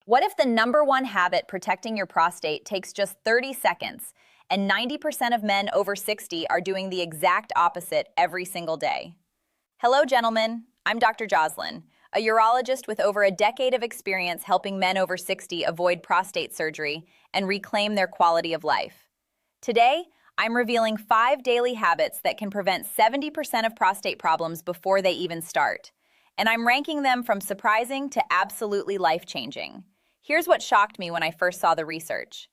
What if the number one habit protecting your prostate takes just 30 seconds, and 90% of men over 60 are doing the exact opposite every single day? Hello, gentlemen. I'm Dr. Jocelyn, a urologist with over a decade of experience helping men over 60 avoid prostate surgery and reclaim their quality of life. Today, I'm revealing 5 daily habits that can prevent 70% of prostate problems before they even start. And I'm ranking them from surprising to absolutely life-changing. Here's what shocked me when I first saw the research.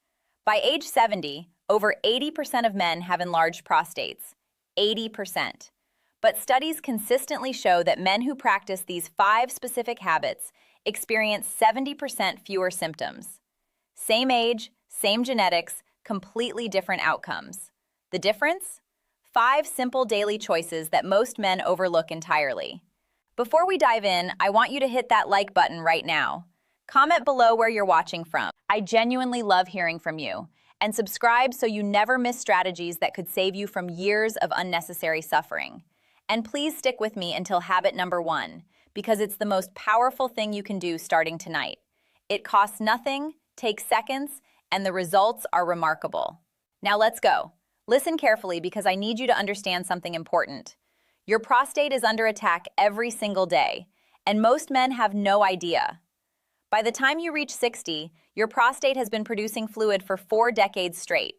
By age 70, over 80% of men have enlarged prostates. 80%. But studies consistently show that men who practice these 5 specific habits experience 70% fewer symptoms. Same age, same genetics, completely different outcomes. The difference? 5 simple daily choices that most men overlook entirely. Before we dive in, I want you to hit that like button right now. Comment below where you're watching from. I genuinely love hearing from you. And subscribe so you never miss strategies that could save you from years of unnecessary suffering. And please stick with me until habit number 1, because it's the most powerful thing you can do starting tonight. It costs nothing, takes seconds, and the results are remarkable. Now let's go. Listen carefully because I need you to understand something important. Your prostate is under attack every single day, and most men have no idea. By the time you reach 60, your prostate has been producing fluid for 4 decades straight.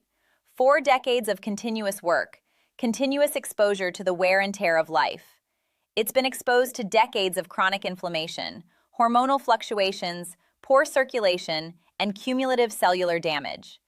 4 decades of continuous work, continuous exposure to the wear and tear of life. It's been exposed to decades of chronic inflammation, hormonal fluctuations, poor circulation, and cumulative cellular damage.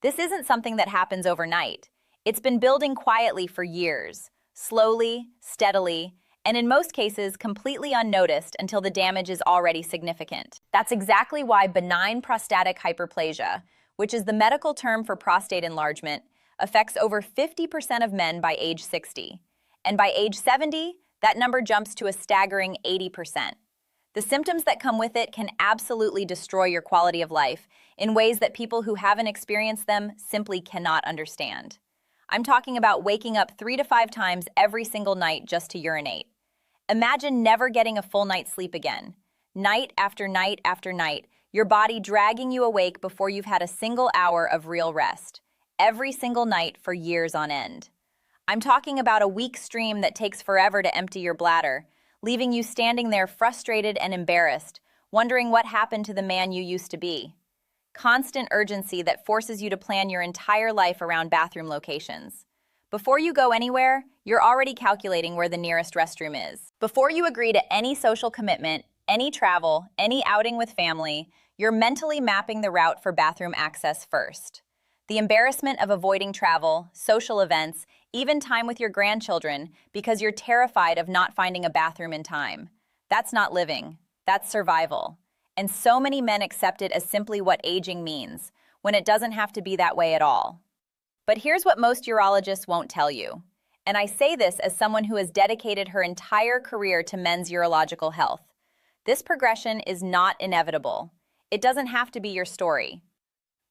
This isn't something that happens overnight. It's been building quietly for years, slowly, steadily, and in most cases completely unnoticed until the damage is already significant. That's exactly why benign prostatic hyperplasia, which is the medical term for prostate enlargement, affects over 50% of men by age 60. And by age 70, that number jumps to a staggering 80%. The symptoms that come with it can absolutely destroy your quality of life in ways that people who haven't experienced them simply cannot understand. I'm talking about waking up 3 to 5 times every single night just to urinate. Imagine never getting a full night's sleep again. Night after night after night, your body dragging you awake before you've had a single hour of real rest. Every single night for years on end. I'm talking about a weak stream that takes forever to empty your bladder, leaving you standing there frustrated and embarrassed, wondering what happened to the man you used to be. Constant urgency that forces you to plan your entire life around bathroom locations. Before you go anywhere, you're already calculating where the nearest restroom is. Before you agree to any social commitment, any travel, any outing with family, you're mentally mapping the route for bathroom access first. The embarrassment of avoiding travel, social events, even time with your grandchildren because you're terrified of not finding a bathroom in time. That's not living. That's survival. And so many men accept it as simply what aging means, when it doesn't have to be that way at all. But here's what most urologists won't tell you. And I say this as someone who has dedicated her entire career to men's urological health. This progression is not inevitable. It doesn't have to be your story.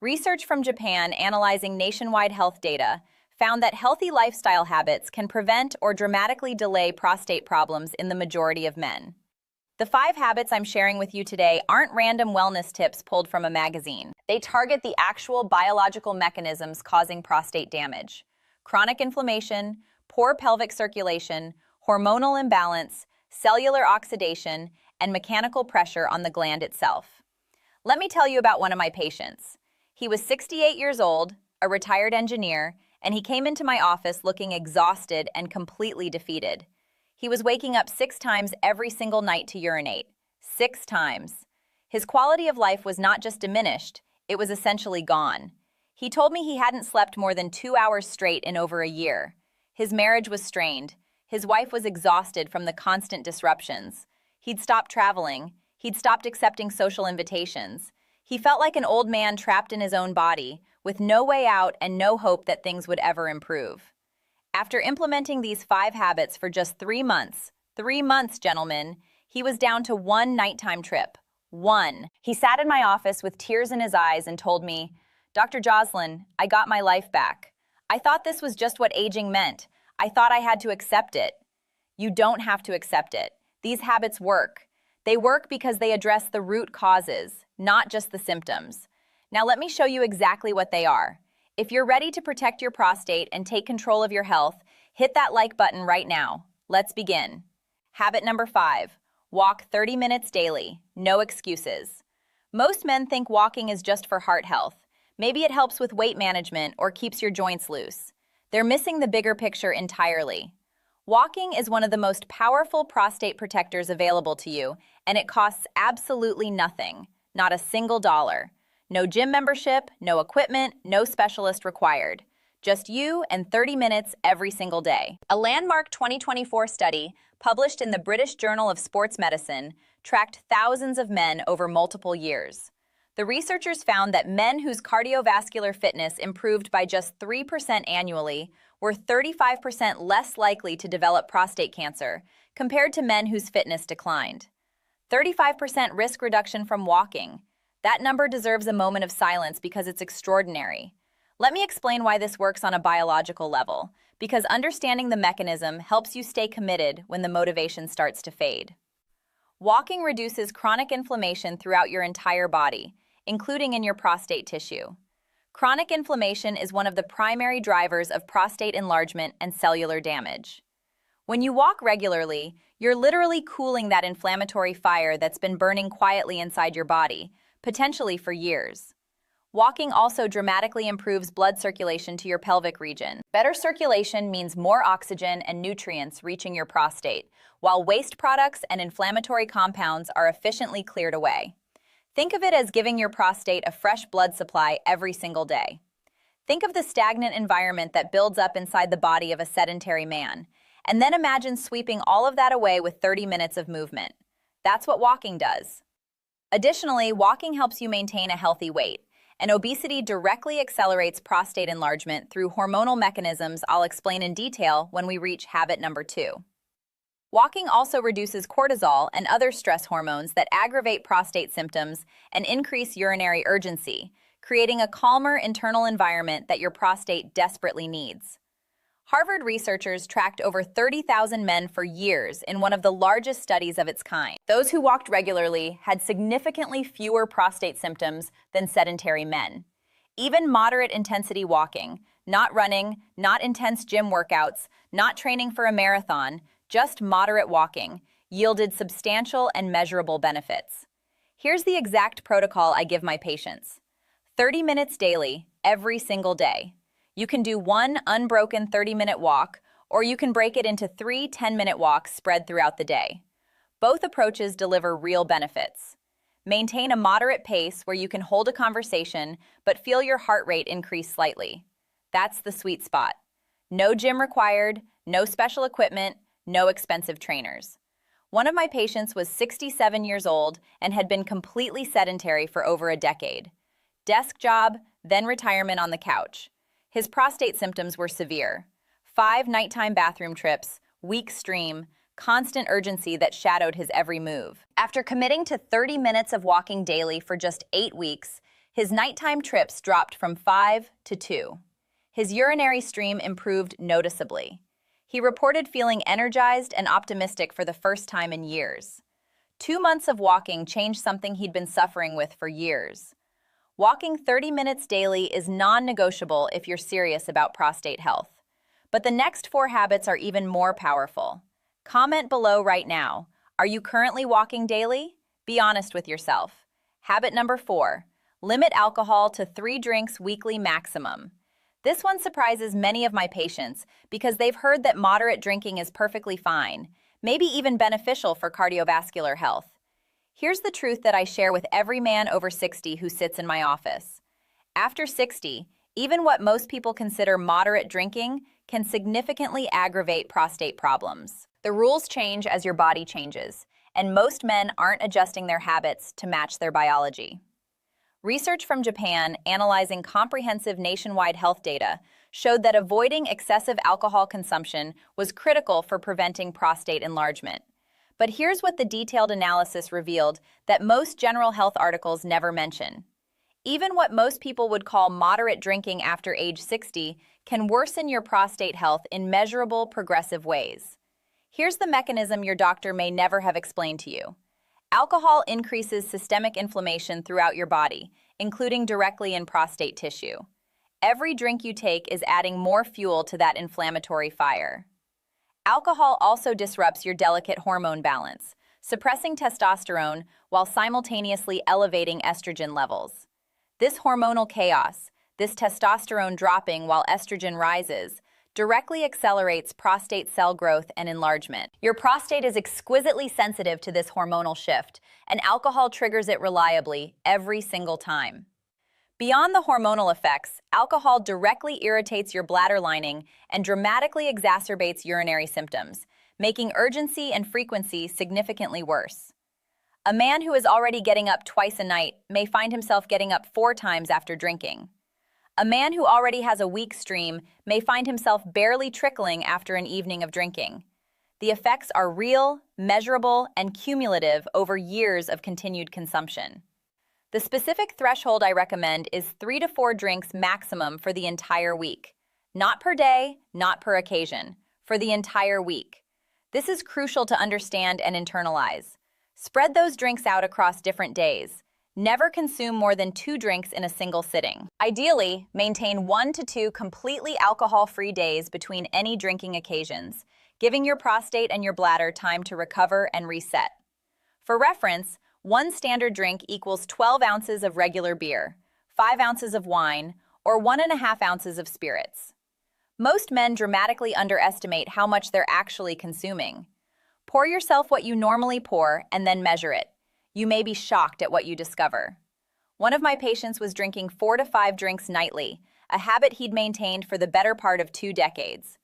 Research from Japan analyzing nationwide health data found that healthy lifestyle habits can prevent or dramatically delay prostate problems in the majority of men. The 5 habits I'm sharing with you today aren't random wellness tips pulled from a magazine. They target the actual biological mechanisms causing prostate damage: chronic inflammation, poor pelvic circulation, hormonal imbalance, cellular oxidation, and mechanical pressure on the gland itself. Let me tell you about one of my patients. He was 68 years old, a retired engineer, and he came into my office looking exhausted and completely defeated. He was waking up 6 times every single night to urinate. 6 times. His quality of life was not just diminished, it was essentially gone. He told me he hadn't slept more than 2 hours straight in over a year. His marriage was strained. His wife was exhausted from the constant disruptions. He'd stopped traveling. He'd stopped accepting social invitations. He felt like an old man trapped in his own body, with no way out and no hope that things would ever improve. After implementing these 5 habits for just 3 months, 3 months, gentlemen, he was down to 1 nighttime trip. 1. He sat in my office with tears in his eyes and told me, "Dr. Jocelyn, I got my life back. I thought this was just what aging meant. I thought I had to accept it." You don't have to accept it. These habits work. They work because they address the root causes. not just the symptoms. Now let me show you exactly what they are. If you're ready to protect your prostate and take control of your health, hit that like button right now. Let's begin. Habit number 5. Walk 30 minutes daily. No excuses. Most men think walking is just for heart health. Maybe it helps with weight management or keeps your joints loose. They're missing the bigger picture entirely. Walking is one of the most powerful prostate protectors available to you, and it costs absolutely nothing, not a single dollar. No gym membership, no equipment, no specialist required. Just you and 30 minutes every single day. A landmark 2024 study, published in the British Journal of Sports Medicine, tracked thousands of men over multiple years. The researchers found that men whose cardiovascular fitness improved by just 3% annually were 35% less likely to develop prostate cancer compared to men whose fitness declined. 35% risk reduction from walking. That number deserves a moment of silence because it's extraordinary. Let me explain why this works on a biological level, because understanding the mechanism helps you stay committed when the motivation starts to fade. Walking reduces chronic inflammation throughout your entire body, including in your prostate tissue. Chronic inflammation is one of the primary drivers of prostate enlargement and cellular damage. When you walk regularly, you're literally cooling that inflammatory fire that's been burning quietly inside your body, potentially for years. Walking also dramatically improves blood circulation to your pelvic region. Better circulation means more oxygen and nutrients reaching your prostate, while waste products and inflammatory compounds are efficiently cleared away. Think of it as giving your prostate a fresh blood supply every single day. Think of the stagnant environment that builds up inside the body of a sedentary man, and then imagine sweeping all of that away with 30 minutes of movement. That's what walking does. Additionally, walking helps you maintain a healthy weight, and obesity directly accelerates prostate enlargement through hormonal mechanisms I'll explain in detail when we reach habit number 2. Walking also reduces cortisol and other stress hormones that aggravate prostate symptoms and increase urinary urgency, creating a calmer internal environment that your prostate desperately needs. Harvard researchers tracked over 30,000 men for years in one of the largest studies of its kind. Those who walked regularly had significantly fewer prostate symptoms than sedentary men. Even moderate intensity walking, not running, not intense gym workouts, not training for a marathon, just moderate walking, yielded substantial and measurable benefits. Here's the exact protocol I give my patients. 30 minutes daily, every single day. You can do one unbroken 30-minute walk, or you can break it into 3 10-minute walks spread throughout the day. Both approaches deliver real benefits. Maintain a moderate pace where you can hold a conversation but feel your heart rate increase slightly. That's the sweet spot. No gym required, no special equipment, no expensive trainers. One of my patients was 67 years old and had been completely sedentary for over a decade. Desk job, then retirement on the couch. His prostate symptoms were severe. 5 nighttime bathroom trips, weak stream, constant urgency that shadowed his every move. After committing to 30 minutes of walking daily for just 8 weeks, his nighttime trips dropped from 5 to 2. His urinary stream improved noticeably. He reported feeling energized and optimistic for the first time in years. 2 months of walking changed something he'd been suffering with for years. Walking 30 minutes daily is non-negotiable if you're serious about prostate health. But the next 4 habits are even more powerful. Comment below right now. Are you currently walking daily? Be honest with yourself. Habit number 4. Limit alcohol to 3 drinks weekly maximum. This one surprises many of my patients because they've heard that moderate drinking is perfectly fine, maybe even beneficial for cardiovascular health. Here's the truth that I share with every man over 60 who sits in my office. After 60, even what most people consider moderate drinking can significantly aggravate prostate problems. The rules change as your body changes, and most men aren't adjusting their habits to match their biology. Research from Japan analyzing comprehensive nationwide health data showed that avoiding excessive alcohol consumption was critical for preventing prostate enlargement. But here's what the detailed analysis revealed that most general health articles never mention. Even what most people would call moderate drinking after age 60 can worsen your prostate health in measurable, progressive ways. Here's the mechanism your doctor may never have explained to you. Alcohol increases systemic inflammation throughout your body, including directly in prostate tissue. Every drink you take is adding more fuel to that inflammatory fire. Alcohol also disrupts your delicate hormone balance, suppressing testosterone while simultaneously elevating estrogen levels. This hormonal chaos, this testosterone dropping while estrogen rises, directly accelerates prostate cell growth and enlargement. Your prostate is exquisitely sensitive to this hormonal shift, and alcohol triggers it reliably every single time. Beyond the hormonal effects, alcohol directly irritates your bladder lining and dramatically exacerbates urinary symptoms, making urgency and frequency significantly worse. A man who is already getting up twice a night may find himself getting up 4 times after drinking. A man who already has a weak stream may find himself barely trickling after an evening of drinking. The effects are real, measurable, and cumulative over years of continued consumption. The specific threshold I recommend is 3 to 4 drinks maximum for the entire week. Not per day, not per occasion, for the entire week. This is crucial to understand and internalize. Spread those drinks out across different days. Never consume more than 2 drinks in a single sitting. Ideally, maintain 1 to 2 completely alcohol-free days between any drinking occasions, giving your prostate and your bladder time to recover and reset. For reference, 1 standard drink equals 12 ounces of regular beer, 5 ounces of wine, or 1.5 ounces of spirits. Most men dramatically underestimate how much they're actually consuming. Pour yourself what you normally pour and then measure it. You may be shocked at what you discover. One of my patients was drinking 4 to 5 drinks nightly, a habit he'd maintained for the better part of 2 decades.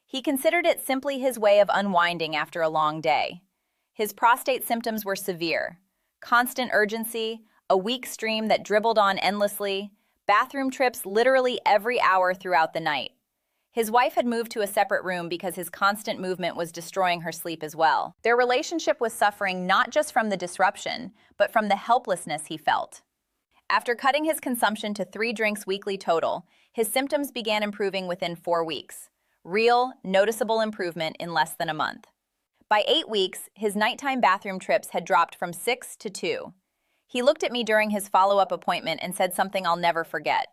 He considered it simply his way of unwinding after a long day. His prostate symptoms were severe. Constant urgency, a weak stream that dribbled on endlessly, bathroom trips literally every hour throughout the night. His wife had moved to a separate room because his constant movement was destroying her sleep as well. Their relationship was suffering not just from the disruption, but from the helplessness he felt. After cutting his consumption to 3 drinks weekly total, his symptoms began improving within 4 weeks. Real, noticeable improvement in less than a month. By 8 weeks, his nighttime bathroom trips had dropped from 6 to 2. He looked at me during his follow-up appointment and said something I'll never forget.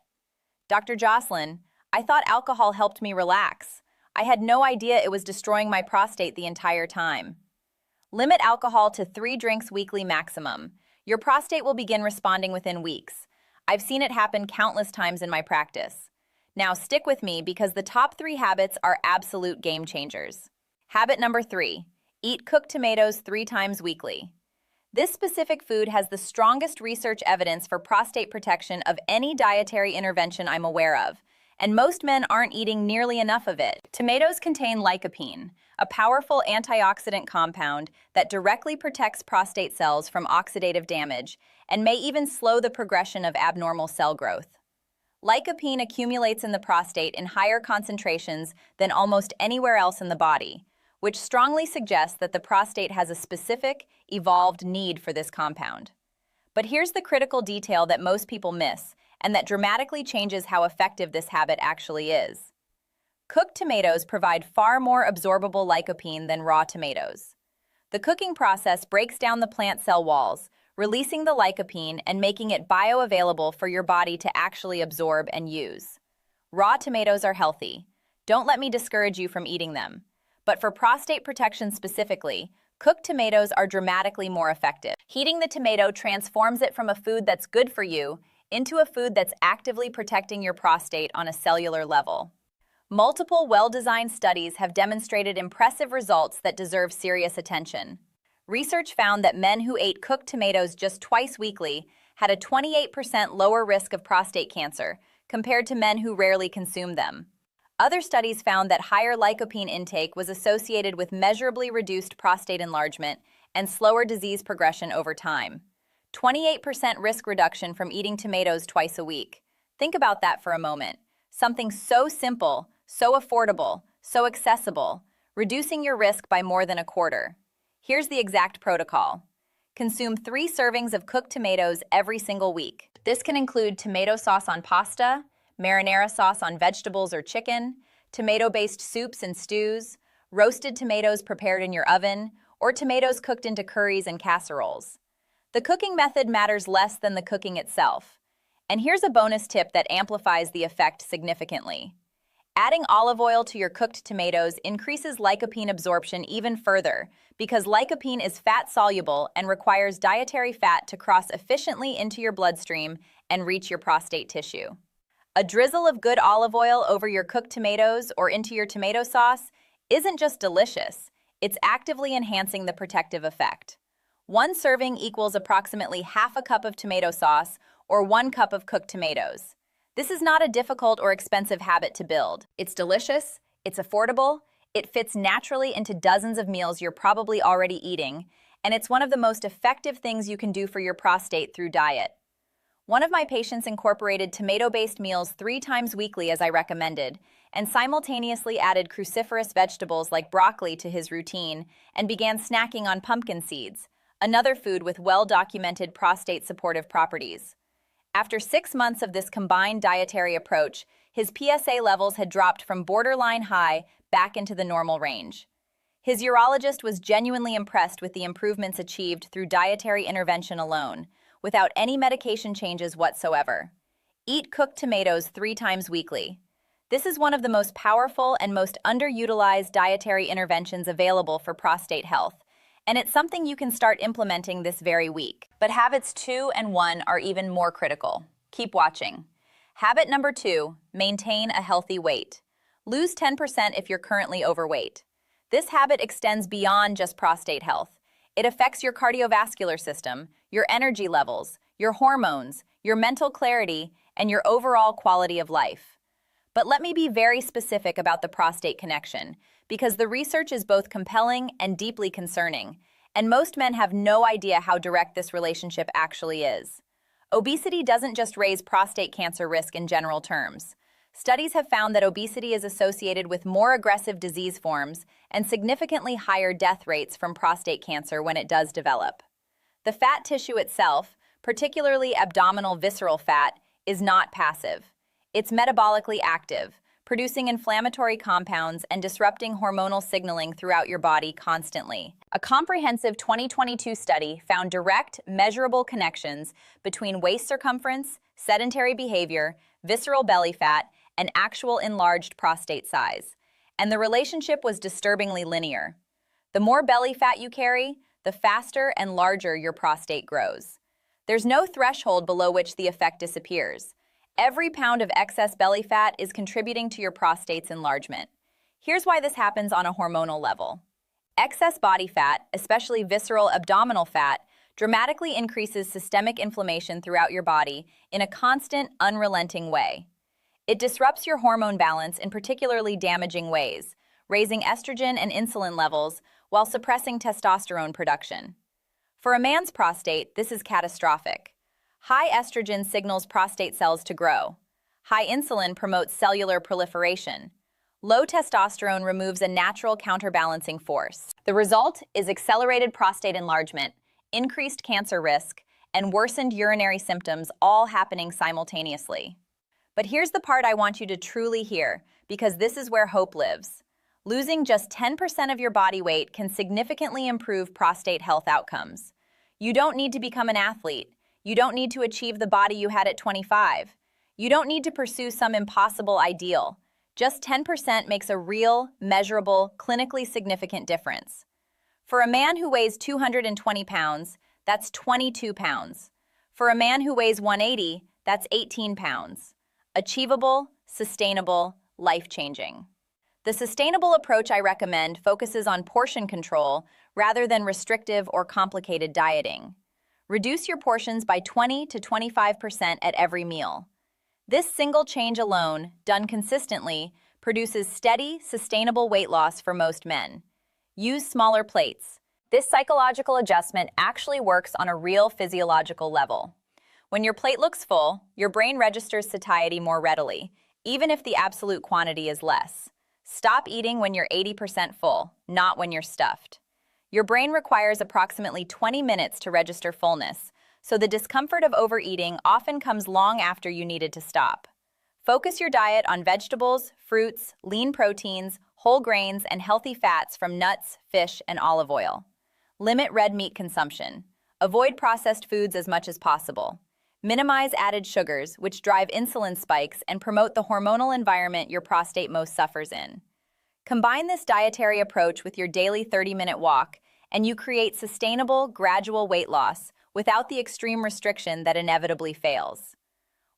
"Dr. Jocelyn, I thought alcohol helped me relax. I had no idea it was destroying my prostate the entire time." Limit alcohol to 3 drinks weekly maximum. Your prostate will begin responding within weeks. I've seen it happen countless times in my practice. Now stick with me because the top 3 habits are absolute game changers. Habit number 3, eat cooked tomatoes 3 times weekly. This specific food has the strongest research evidence for prostate protection of any dietary intervention I'm aware of, and most men aren't eating nearly enough of it. Tomatoes contain lycopene, a powerful antioxidant compound that directly protects prostate cells from oxidative damage and may even slow the progression of abnormal cell growth. Lycopene accumulates in the prostate in higher concentrations than almost anywhere else in the body, which strongly suggests that the prostate has a specific, evolved need for this compound. But here's the critical detail that most people miss, and that dramatically changes how effective this habit actually is. Cooked tomatoes provide far more absorbable lycopene than raw tomatoes. The cooking process breaks down the plant cell walls, releasing the lycopene and making it bioavailable for your body to actually absorb and use. Raw tomatoes are healthy. Don't let me discourage you from eating them. But for prostate protection specifically, cooked tomatoes are dramatically more effective. Heating the tomato transforms it from a food that's good for you into a food that's actively protecting your prostate on a cellular level. Multiple well-designed studies have demonstrated impressive results that deserve serious attention. Research found that men who ate cooked tomatoes just twice weekly had a 28% lower risk of prostate cancer compared to men who rarely consumed them. Other studies found that higher lycopene intake was associated with measurably reduced prostate enlargement and slower disease progression over time. 28% risk reduction from eating tomatoes twice a week. Think about that for a moment. Something so simple, so affordable, so accessible, reducing your risk by more than a quarter. Here's the exact protocol. Consume 3 servings of cooked tomatoes every single week. This can include tomato sauce on pasta, marinara sauce on vegetables or chicken, tomato-based soups and stews, roasted tomatoes prepared in your oven, or tomatoes cooked into curries and casseroles. The cooking method matters less than the cooking itself. And here's a bonus tip that amplifies the effect significantly. Adding olive oil to your cooked tomatoes increases lycopene absorption even further because lycopene is fat-soluble and requires dietary fat to cross efficiently into your bloodstream and reach your prostate tissue. A drizzle of good olive oil over your cooked tomatoes or into your tomato sauce isn't just delicious, it's actively enhancing the protective effect. One serving equals approximately half a cup of tomato sauce or 1 cup of cooked tomatoes. This is not a difficult or expensive habit to build. It's delicious, it's affordable, it fits naturally into dozens of meals you're probably already eating, and it's one of the most effective things you can do for your prostate through diet. One of my patients incorporated tomato-based meals 3 times weekly as I recommended, and simultaneously added cruciferous vegetables like broccoli to his routine and began snacking on pumpkin seeds, another food with well-documented prostate-supportive properties. After 6 months of this combined dietary approach, his PSA levels had dropped from borderline high back into the normal range. His urologist was genuinely impressed with the improvements achieved through dietary intervention alone, without any medication changes whatsoever. Eat cooked tomatoes 3 times weekly. This is one of the most powerful and most underutilized dietary interventions available for prostate health, and it's something you can start implementing this very week. But habits 2 and 1 are even more critical. Keep watching. Habit number 2, maintain a healthy weight. Lose 10% if you're currently overweight. This habit extends beyond just prostate health. It affects your cardiovascular system, your energy levels, your hormones, your mental clarity, and your overall quality of life. But let me be very specific about the prostate connection, because the research is both compelling and deeply concerning, and most men have no idea how direct this relationship actually is. Obesity doesn't just raise prostate cancer risk in general terms. Studies have found that obesity is associated with more aggressive disease forms and significantly higher death rates from prostate cancer when it does develop. The fat tissue itself, particularly abdominal visceral fat, is not passive. It's metabolically active, producing inflammatory compounds and disrupting hormonal signaling throughout your body constantly. A comprehensive 2022 study found direct, measurable connections between waist circumference, sedentary behavior, visceral belly fat, and actual enlarged prostate size. And the relationship was disturbingly linear. The more belly fat you carry, the faster and larger your prostate grows. There's no threshold below which the effect disappears. Every pound of excess belly fat is contributing to your prostate's enlargement. Here's why this happens on a hormonal level. Excess body fat, especially visceral abdominal fat, dramatically increases systemic inflammation throughout your body in a constant, unrelenting way. It disrupts your hormone balance in particularly damaging ways, raising estrogen and insulin levels while suppressing testosterone production. For a man's prostate, this is catastrophic. High estrogen signals prostate cells to grow. High insulin promotes cellular proliferation. Low testosterone removes a natural counterbalancing force. The result is accelerated prostate enlargement, increased cancer risk, and worsened urinary symptoms all happening simultaneously. But here's the part I want you to truly hear, because this is where hope lives. Losing just 10% of your body weight can significantly improve prostate health outcomes. You don't need to become an athlete. You don't need to achieve the body you had at 25. You don't need to pursue some impossible ideal. Just 10% makes a real, measurable, clinically significant difference. For a man who weighs 220 pounds, that's 22 pounds. For a man who weighs 180, that's 18 pounds. Achievable, sustainable, life-changing. The sustainable approach I recommend focuses on portion control rather than restrictive or complicated dieting. Reduce your portions by 20 to 25% at every meal. This single change alone, done consistently, produces steady, sustainable weight loss for most men. Use smaller plates. This psychological adjustment actually works on a real physiological level. When your plate looks full, your brain registers satiety more readily, even if the absolute quantity is less. Stop eating when you're 80% full, not when you're stuffed. Your brain requires approximately 20 minutes to register fullness, so the discomfort of overeating often comes long after you needed to stop. Focus your diet on vegetables, fruits, lean proteins, whole grains, and healthy fats from nuts, fish, and olive oil. Limit red meat consumption. Avoid processed foods as much as possible. Minimize added sugars, which drive insulin spikes and promote the hormonal environment your prostate most suffers in. Combine this dietary approach with your daily 30-minute walk, and you create sustainable, gradual weight loss without the extreme restriction that inevitably fails.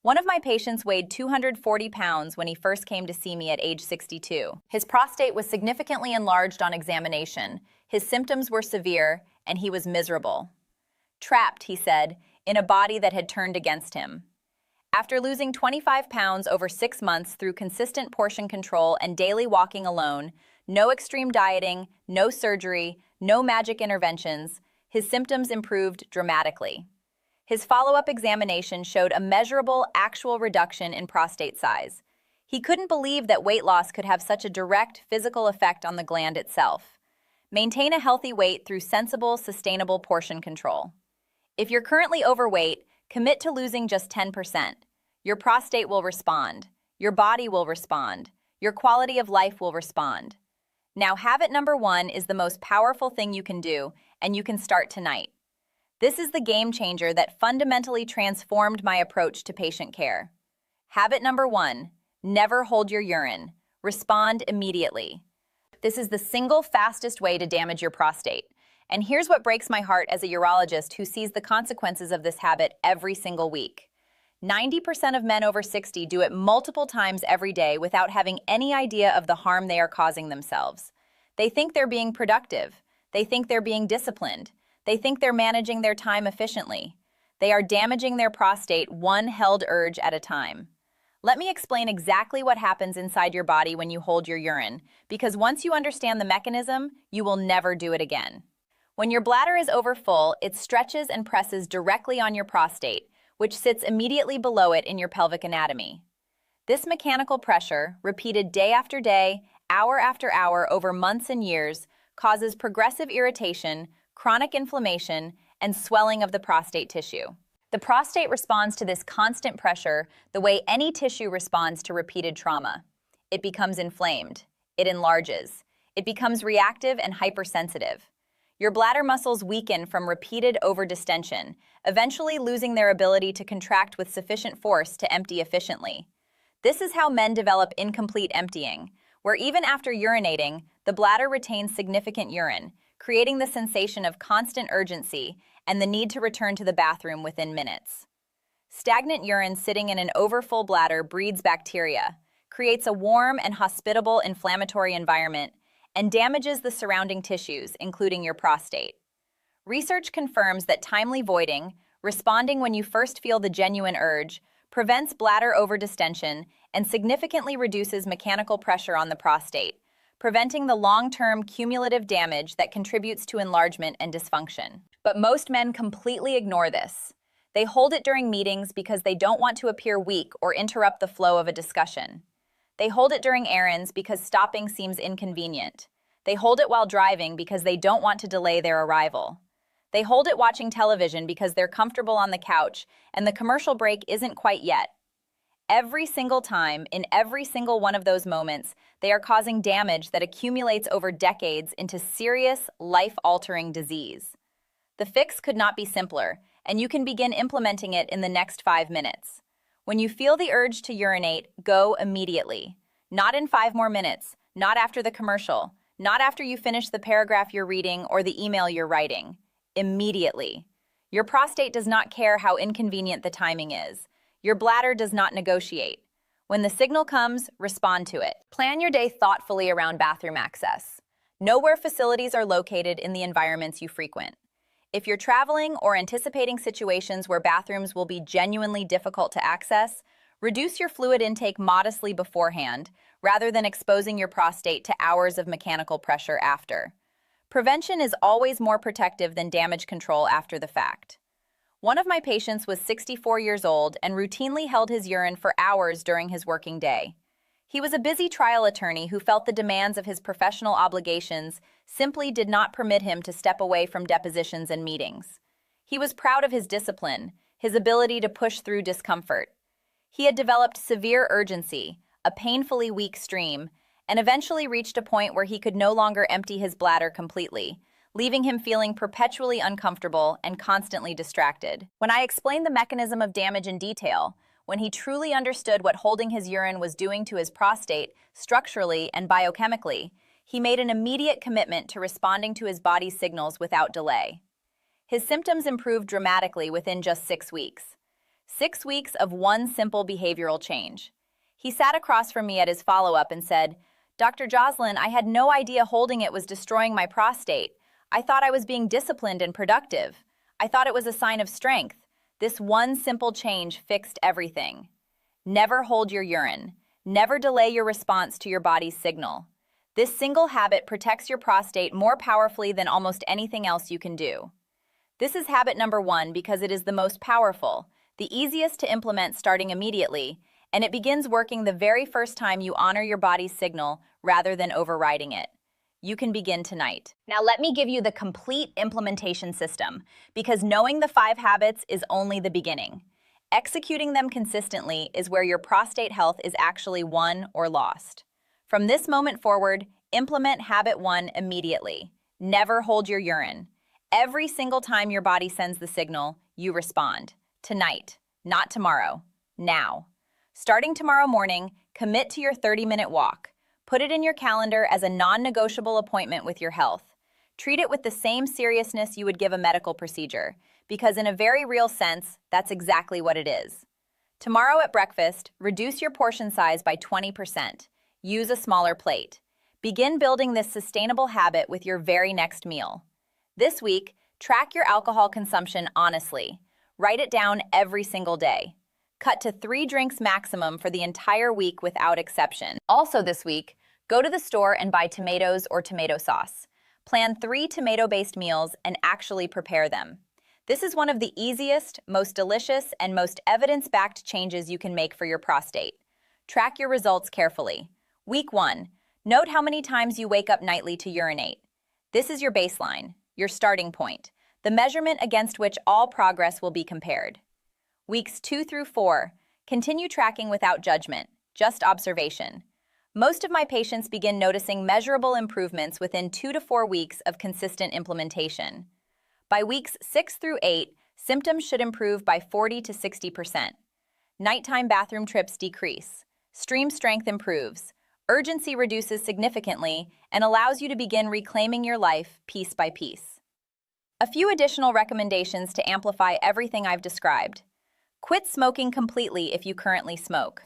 One of my patients weighed 240 pounds when he first came to see me at age 62. His prostate was significantly enlarged on examination, his symptoms were severe, and he was miserable. Trapped, he said, in a body that had turned against him. After losing 25 pounds over 6 months through consistent portion control and daily walking alone, no extreme dieting, no surgery, no magic interventions, his symptoms improved dramatically. His follow-up examination showed a measurable, actual reduction in prostate size. He couldn't believe that weight loss could have such a direct physical effect on the gland itself. Maintain a healthy weight through sensible, sustainable portion control. If you're currently overweight, commit to losing just 10%. Your prostate will respond. Your body will respond. Your quality of life will respond. Now, habit number 1 is the most powerful thing you can do, and you can start tonight. This is the game changer that fundamentally transformed my approach to patient care. Habit number 1, never hold your urine. Respond immediately. This is the single fastest way to damage your prostate. And here's what breaks my heart as a urologist who sees the consequences of this habit every single week. 90% of men over 60 do it multiple times every day without having any idea of the harm they are causing themselves. They think they're being productive. They think they're being disciplined. They think they're managing their time efficiently. They are damaging their prostate one held urge at a time. Let me explain exactly what happens inside your body when you hold your urine, because once you understand the mechanism, you will never do it again. When your bladder is overfull, it stretches and presses directly on your prostate, which sits immediately below it in your pelvic anatomy. This mechanical pressure, repeated day after day, hour after hour over months and years, causes progressive irritation, chronic inflammation, and swelling of the prostate tissue. The prostate responds to this constant pressure the way any tissue responds to repeated trauma. It becomes inflamed. It enlarges. It becomes reactive and hypersensitive. Your bladder muscles weaken from repeated overdistension, eventually losing their ability to contract with sufficient force to empty efficiently. This is how men develop incomplete emptying, where even after urinating, the bladder retains significant urine, creating the sensation of constant urgency and the need to return to the bathroom within minutes. Stagnant urine sitting in an overfull bladder breeds bacteria, creates a warm and hospitable inflammatory environment, and damages the surrounding tissues, including your prostate. Research confirms that timely voiding, responding when you first feel the genuine urge, prevents bladder overdistension and significantly reduces mechanical pressure on the prostate, preventing the long-term cumulative damage that contributes to enlargement and dysfunction. But most men completely ignore this. They hold it during meetings because they don't want to appear weak or interrupt the flow of a discussion. They hold it during errands because stopping seems inconvenient. They hold it while driving because they don't want to delay their arrival. They hold it watching television because they're comfortable on the couch and the commercial break isn't quite yet. Every single time, in every single one of those moments, they are causing damage that accumulates over decades into serious, life-altering disease. The fix could not be simpler, and you can begin implementing it in the next 5 minutes. When you feel the urge to urinate, go immediately. Not in 5 more minutes, not after the commercial, not after you finish the paragraph you're reading or the email you're writing. Immediately. Your prostate does not care how inconvenient the timing is. Your bladder does not negotiate. When the signal comes, respond to it. Plan your day thoughtfully around bathroom access. Know where facilities are located in the environments you frequent. If you're traveling or anticipating situations where bathrooms will be genuinely difficult to access, reduce your fluid intake modestly beforehand, rather than exposing your prostate to hours of mechanical pressure after. Prevention is always more protective than damage control after the fact. One of my patients was 64 years old and routinely held his urine for hours during his working day. He was a busy trial attorney who felt the demands of his professional obligations simply did not permit him to step away from depositions and meetings. He was proud of his discipline, his ability to push through discomfort. He had developed severe urgency, a painfully weak stream, and eventually reached a point where he could no longer empty his bladder completely, leaving him feeling perpetually uncomfortable and constantly distracted. When I explained the mechanism of damage in detail, when he truly understood what holding his urine was doing to his prostate, structurally and biochemically, he made an immediate commitment to responding to his body's signals without delay. His symptoms improved dramatically within just 6 weeks. 6 weeks of one simple behavioral change. He sat across from me at his follow-up and said, "Dr. Jocelyn, I had no idea holding it was destroying my prostate. I thought I was being disciplined and productive. I thought it was a sign of strength. This one simple change fixed everything." Never hold your urine. Never delay your response to your body's signal. This single habit protects your prostate more powerfully than almost anything else you can do. This is habit number 1 because it is the most powerful, the easiest to implement starting immediately, and it begins working the very first time you honor your body's signal rather than overriding it. You can begin tonight. Now let me give you the complete implementation system, because knowing the 5 habits is only the beginning. Executing them consistently is where your prostate health is actually won or lost. From this moment forward, implement habit 1 immediately. Never hold your urine. Every single time your body sends the signal, you respond. Tonight, not tomorrow. Now. Starting tomorrow morning, commit to your 30-minute walk. Put it in your calendar as a non-negotiable appointment with your health. Treat it with the same seriousness you would give a medical procedure, because in a very real sense, that's exactly what it is. Tomorrow at breakfast, reduce your portion size by 20%. Use a smaller plate. Begin building this sustainable habit with your very next meal. This week, track your alcohol consumption honestly. Write it down every single day. Cut to 3 drinks maximum for the entire week without exception. Also this week, go to the store and buy tomatoes or tomato sauce. Plan 3 tomato-based meals and actually prepare them. This is one of the easiest, most delicious, and most evidence-backed changes you can make for your prostate. Track your results carefully. Week 1. Note how many times you wake up nightly to urinate. This is your baseline, your starting point, the measurement against which all progress will be compared. Weeks 2 through 4. Continue tracking without judgment, just observation. Most of my patients begin noticing measurable improvements within 2 to 4 weeks of consistent implementation. By weeks 6 through 8, symptoms should improve by 40 to 60%. Nighttime bathroom trips decrease. Stream strength improves. Urgency reduces significantly and allows you to begin reclaiming your life piece by piece. A few additional recommendations to amplify everything I've described. Quit smoking completely if you currently smoke.